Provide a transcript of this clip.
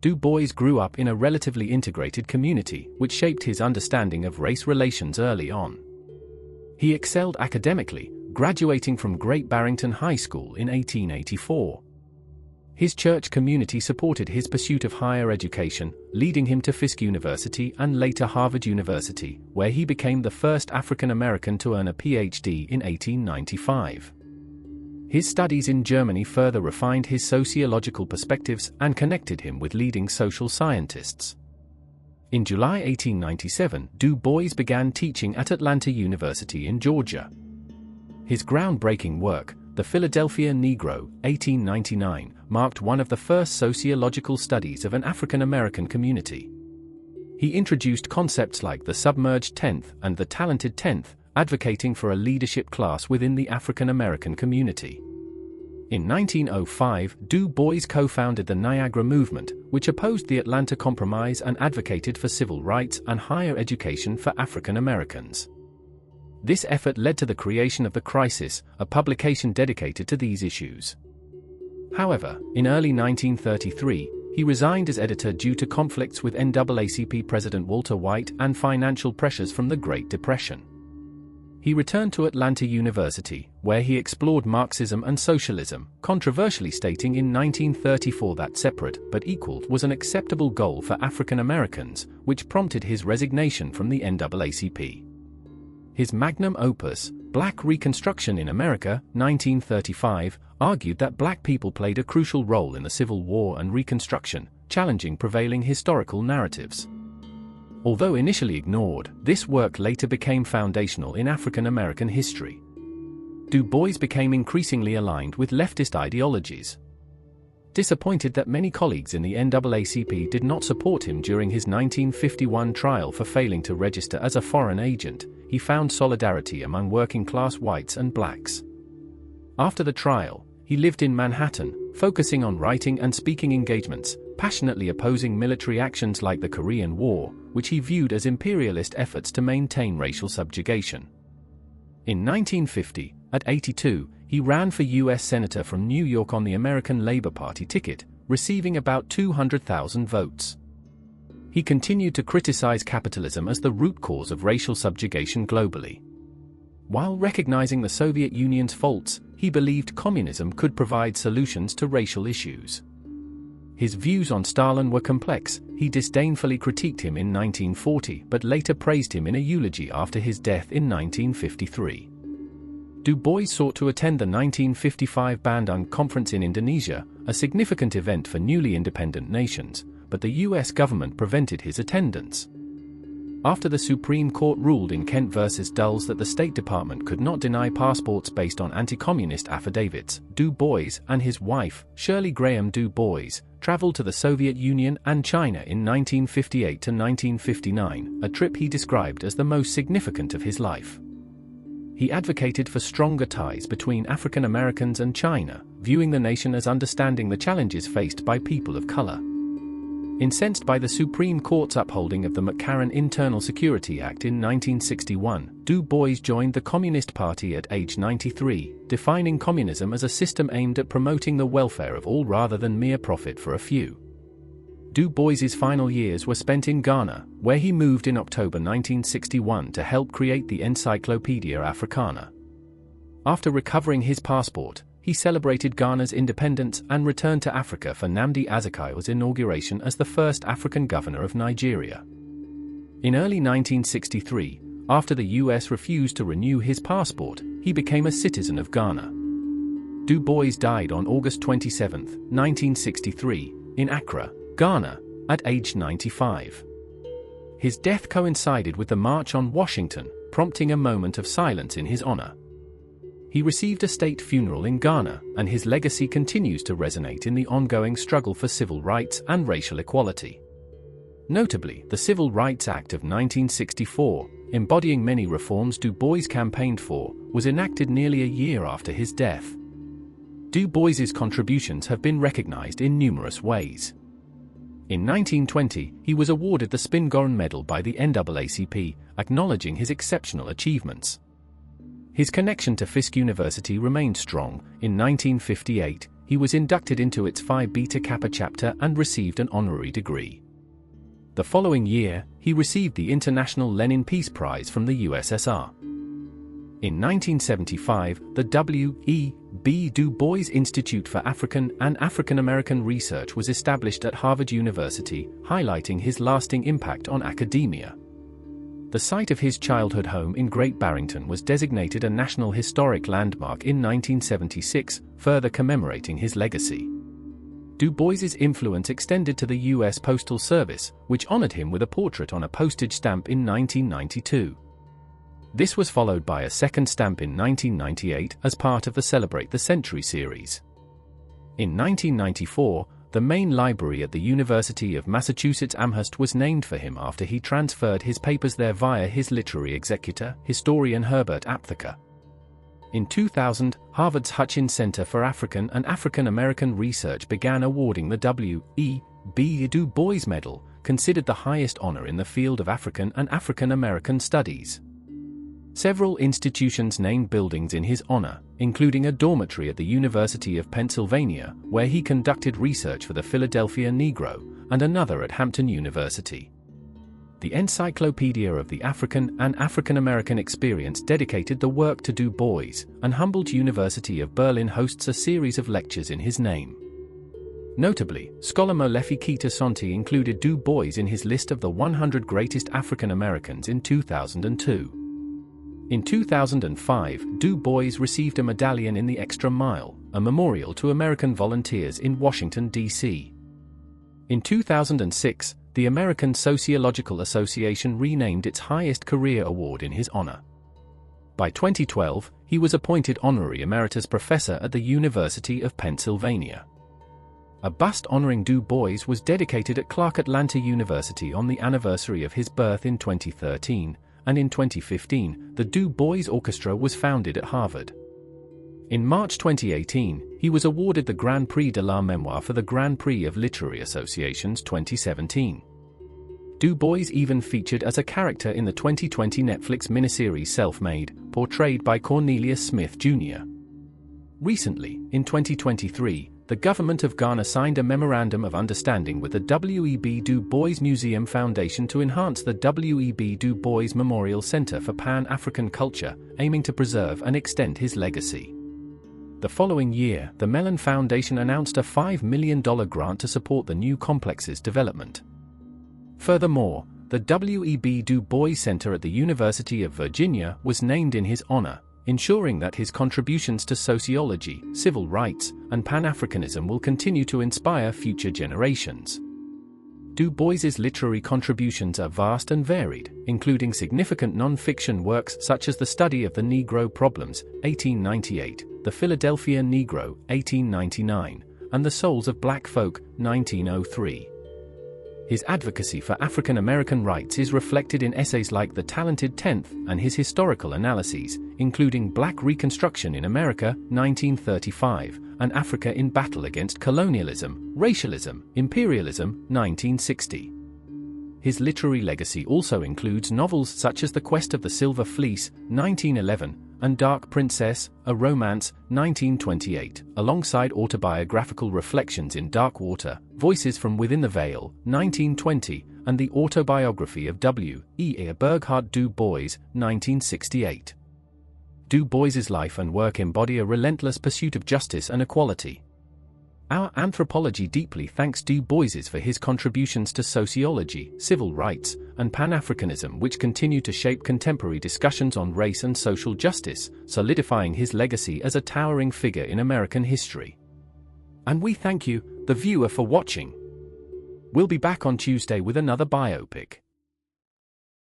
Du Bois grew up in a relatively integrated community, which shaped his understanding of race relations early on. He excelled academically, graduating from Great Barrington High School in 1884. His church community supported his pursuit of higher education, leading him to Fisk University and later Harvard University, where he became the first African American to earn a PhD in 1895. His studies in Germany further refined his sociological perspectives and connected him with leading social scientists. In July 1897, Du Bois began teaching at Atlanta University in Georgia. His groundbreaking work, The Philadelphia Negro, 1899, marked one of the first sociological studies of an African American community. He introduced concepts like the submerged tenth and the talented tenth, advocating for a leadership class within the African American community. In 1905, Du Bois co-founded the Niagara Movement, which opposed the Atlanta Compromise and advocated for civil rights and higher education for African Americans. This effort led to the creation of The Crisis, a publication dedicated to these issues. However, in early 1933, he resigned as editor due to conflicts with NAACP President Walter White and financial pressures from the Great Depression. He returned to Atlanta University, where he explored Marxism and socialism, controversially stating in 1934 that separate but equal was an acceptable goal for African Americans, which prompted his resignation from the NAACP. His magnum opus, Black Reconstruction in America, 1935, argued that black people played a crucial role in the Civil War and Reconstruction, challenging prevailing historical narratives. Although initially ignored, this work later became foundational in African American history. Du Bois became increasingly aligned with leftist ideologies. Disappointed that many colleagues in the NAACP did not support him during his 1951 trial for failing to register as a foreign agent, he found solidarity among working-class whites and blacks. After the trial, he lived in Manhattan, focusing on writing and speaking engagements, passionately opposing military actions like the Korean War, which he viewed as imperialist efforts to maintain racial subjugation. In 1950, at 82, he ran for U.S. Senator from New York on the American Labor Party ticket, receiving about 200,000 votes. He continued to criticize capitalism as the root cause of racial subjugation globally. While recognizing the Soviet Union's faults, he believed communism could provide solutions to racial issues. His views on Stalin were complex. He disdainfully critiqued him in 1940 but later praised him in a eulogy after his death in 1953. Du Bois sought to attend the 1955 Bandung Conference in Indonesia, a significant event for newly independent nations, but the US government prevented his attendance. After the Supreme Court ruled in Kent v. Dulles that the State Department could not deny passports based on anti-communist affidavits, Du Bois and his wife, Shirley Graham Du Bois, traveled to the Soviet Union and China in 1958 to 1959, a trip he described as the most significant of his life. He advocated for stronger ties between African Americans and China, viewing the nation as understanding the challenges faced by people of color. Incensed by the Supreme Court's upholding of the McCarran Internal Security Act in 1961, Du Bois joined the Communist Party at age 93, defining communism as a system aimed at promoting the welfare of all rather than mere profit for a few. Du Bois's final years were spent in Ghana, where he moved in October 1961 to help create the Encyclopedia Africana. After recovering his passport, he celebrated Ghana's independence and returned to Africa for Nnamdi Azikiwe's inauguration as the first African governor of Nigeria. In early 1963, after the US refused to renew his passport, he became a citizen of Ghana. Du Bois died on August 27, 1963, in Accra, Ghana, at age 95. His death coincided with the March on Washington, prompting a moment of silence in his honor. He received a state funeral in Ghana, and his legacy continues to resonate in the ongoing struggle for civil rights and racial equality. Notably, the Civil Rights Act of 1964, embodying many reforms Du Bois campaigned for, was enacted nearly a year after his death. Du Bois's contributions have been recognized in numerous ways. In 1920, he was awarded the Spingarn Medal by the NAACP, acknowledging his exceptional achievements. His connection to Fisk University remained strong. In 1958, he was inducted into its Phi Beta Kappa chapter and received an honorary degree. The following year, he received the International Lenin Peace Prize from the USSR. In 1975, the W.E.B. Du Bois Institute for African and African American Research was established at Harvard University, highlighting his lasting impact on academia. The site of his childhood home in Great Barrington was designated a National Historic Landmark in 1976, further commemorating his legacy. Du Bois's influence extended to the U.S. Postal Service, which honored him with a portrait on a postage stamp in 1992. This was followed by a second stamp in 1998 as part of the Celebrate the Century series. In 1994, the main library at the University of Massachusetts Amherst was named for him after he transferred his papers there via his literary executor, historian Herbert Aptheker. In 2000, Harvard's Hutchins Center for African and African American Research began awarding the W.E.B. Du Bois Medal, considered the highest honor in the field of African and African American studies. Several institutions named buildings in his honor, including a dormitory at the University of Pennsylvania, where he conducted research for the Philadelphia Negro, and another at Hampton University. The Encyclopedia of the African and African American Experience dedicated the work to Du Bois, and Humboldt University of Berlin hosts a series of lectures in his name. Notably, scholar Molefi Kita-Sonti included Du Bois in his list of the 100 greatest African Americans in 2002. In 2005, Du Bois received a medallion in the Extra Mile, a memorial to American volunteers in Washington, D.C. In 2006, the American Sociological Association renamed its highest career award in his honor. By 2012, he was appointed Honorary Emeritus Professor at the University of Pennsylvania. A bust honoring Du Bois was dedicated at Clark Atlanta University on the anniversary of his birth in 2013, and in 2015, the Du Bois Orchestra was founded at Harvard. In March 2018, he was awarded the Grand Prix de la Mémoire for the Grand Prix of Literary Associations 2017. Du Bois even featured as a character in the 2020 Netflix miniseries Self-Made, portrayed by Cornelius Smith Jr. Recently, in 2023, the government of Ghana signed a Memorandum of Understanding with the W.E.B. Du Bois Museum Foundation to enhance the W.E.B. Du Bois Memorial Center for Pan-African Culture, aiming to preserve and extend his legacy. The following year, the Mellon Foundation announced a $5 million grant to support the new complex's development. Furthermore, the W.E.B. Du Bois Center at the University of Virginia was named in his honor, ensuring that his contributions to sociology, civil rights, and Pan-Africanism will continue to inspire future generations. Du Bois's literary contributions are vast and varied, including significant non-fiction works such as The Study of the Negro Problems, 1898, The Philadelphia Negro, 1899, and The Souls of Black Folk, 1903. His advocacy for African American rights is reflected in essays like The Talented Tenth and his historical analyses, including Black Reconstruction in America, 1935, and Africa in Battle Against Colonialism, Racialism, Imperialism, 1960. His literary legacy also includes novels such as The Quest of the Silver Fleece, 1911, and Dark Princess, a Romance, 1928, alongside autobiographical reflections in Dark Water, Voices from Within the Veil, 1920, and the autobiography of W.E. Burghardt Du Bois, 1968. Du Bois's life and work embody a relentless pursuit of justice and equality. Our Anthropology deeply thanks Du Bois for his contributions to sociology, civil rights, and Pan-Africanism, which continue to shape contemporary discussions on race and social justice, solidifying his legacy as a towering figure in American history. And we thank you, the viewer, for watching. We'll be back on Tuesday with another biopic.